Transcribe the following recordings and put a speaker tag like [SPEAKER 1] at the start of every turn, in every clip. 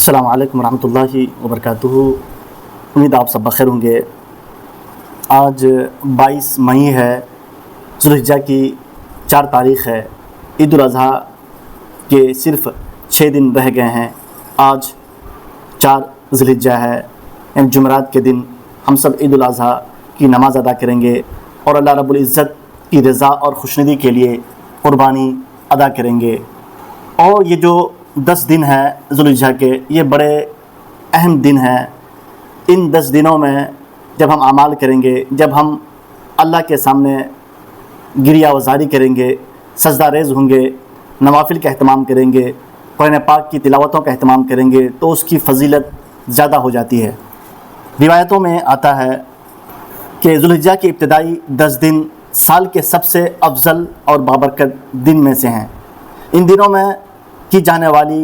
[SPEAKER 1] السلام علیکم ورحمۃ اللہ وبرکاتہ۔ امید آپ سب بخیر ہوں گے۔ آج 22 مئی ہے، ذوالحجہ کی 4 تاریخ ہے۔ عید الاضحیٰ کے صرف 6 دن رہ گئے ہیں۔ آج 4 ذوالحجہ ہے، یعنی جمعرات کے دن ہم سب عید الاضحیٰ کی نماز ادا کریں گے اور اللہ رب العزت کی رضا اور خوشنودی کے لیے قربانی ادا کریں گے۔ اور یہ جو 10 دن ہیں ذوالحجہ کے، یہ بڑے اہم دن ہیں۔ ان 10 دنوں میں جب ہم اعمال کریں گے، جب ہم اللہ کے سامنے گریہ وزاری کریں گے، سجدہ ریز ہوں گے، نوافل کا اہتمام کریں گے، قرآن پاک کی تلاوتوں کا اہتمام کریں گے، تو اس کی فضیلت زیادہ ہو جاتی ہے۔ روایتوں میں آتا ہے کہ ذوالحجہ کے ابتدائی 10 دن سال کے سب سے افضل اور بابرکت دن میں سے ہیں۔ ان دنوں میں کی جانے والی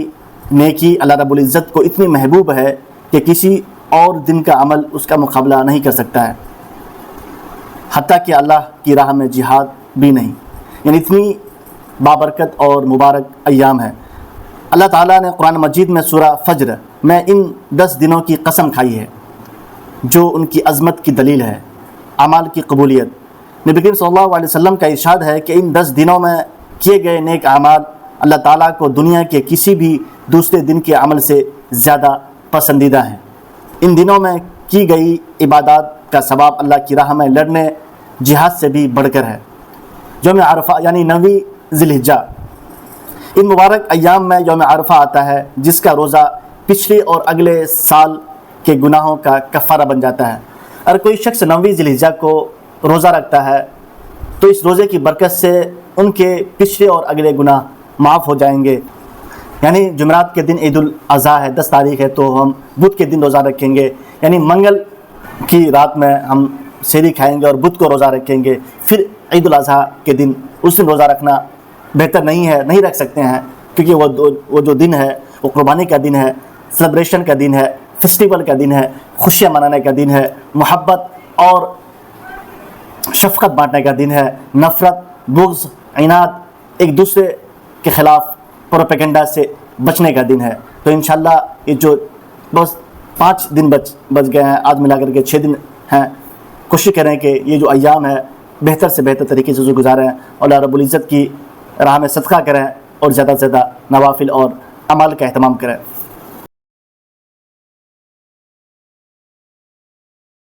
[SPEAKER 1] نیکی اللہ رب العزت کو اتنی محبوب ہے کہ کسی اور دن کا عمل اس کا مقابلہ نہیں کر سکتا ہے، حتیٰ کہ اللہ کی راہ میں جہاد بھی نہیں، یعنی اتنی بابرکت اور مبارک ایام ہے۔ اللہ تعالیٰ نے قرآن مجید میں سورہ فجر میں ان 10 دنوں کی قسم کھائی ہے، جو ان کی عظمت کی دلیل ہے، اعمال کی قبولیت۔ نبی کریم صلی اللہ علیہ وسلم کا ارشاد ہے کہ ان 10 دنوں میں کیے گئے نیک اعمال اللہ تعالیٰ کو دنیا کے کسی بھی دوسرے دن کے عمل سے زیادہ پسندیدہ ہیں۔ ان دنوں میں کی گئی عبادات کا ثواب اللہ کی راہ میں لڑنے، جہاد سے بھی بڑھ کر ہے۔ یوم عرفہ یعنی 9 ذوالحجہ، ان مبارک ایام میں یوم عرفہ آتا ہے، جس کا روزہ پچھلے اور اگلے سال کے گناہوں کا کفارہ بن جاتا ہے۔ اگر کوئی شخص 9 ذوالحجہ کو روزہ رکھتا ہے تو اس روزے کی برکت سے ان کے پچھلے اور اگلے گناہ معاف ہو جائیں گے۔ یعنی جمعرات کے دن عید الاضحیٰ ہے، 10 تاریخ ہے، تو ہم بدھ کے دن روزہ رکھیں گے، یعنی منگل کی رات میں ہم سحری کھائیں گے اور بدھ کو روزہ رکھیں گے۔ پھر عید الاضحیٰ کے دن اس دن روزہ رکھنا بہتر نہیں ہے، نہیں رکھ سکتے ہیں، کیونکہ وہ جو دن ہے وہ قربانی کا دن ہے، سیلیبریشن کا دن ہے، فیسٹیول کا دن ہے، خوشیاں منانے کا دن ہے، محبت اور شفقت بانٹنے کا دن ہے، نفرت، بغض، عناد، ایک دوسرے کے خلاف پروپیگنڈا سے بچنے کا دن ہے۔ تو انشاءاللہ یہ جو بس 5 دن بچ گئے ہیں، آج ملا کر کے 6 دن ہیں، کوشش کریں کہ یہ جو ایام ہے بہتر سے بہتر طریقے سے گزاریں اور اللہ رب العزت کی راہ میں صدقہ کریں اور زیادہ سے زیادہ نوافل اور اعمال کا اہتمام کریں۔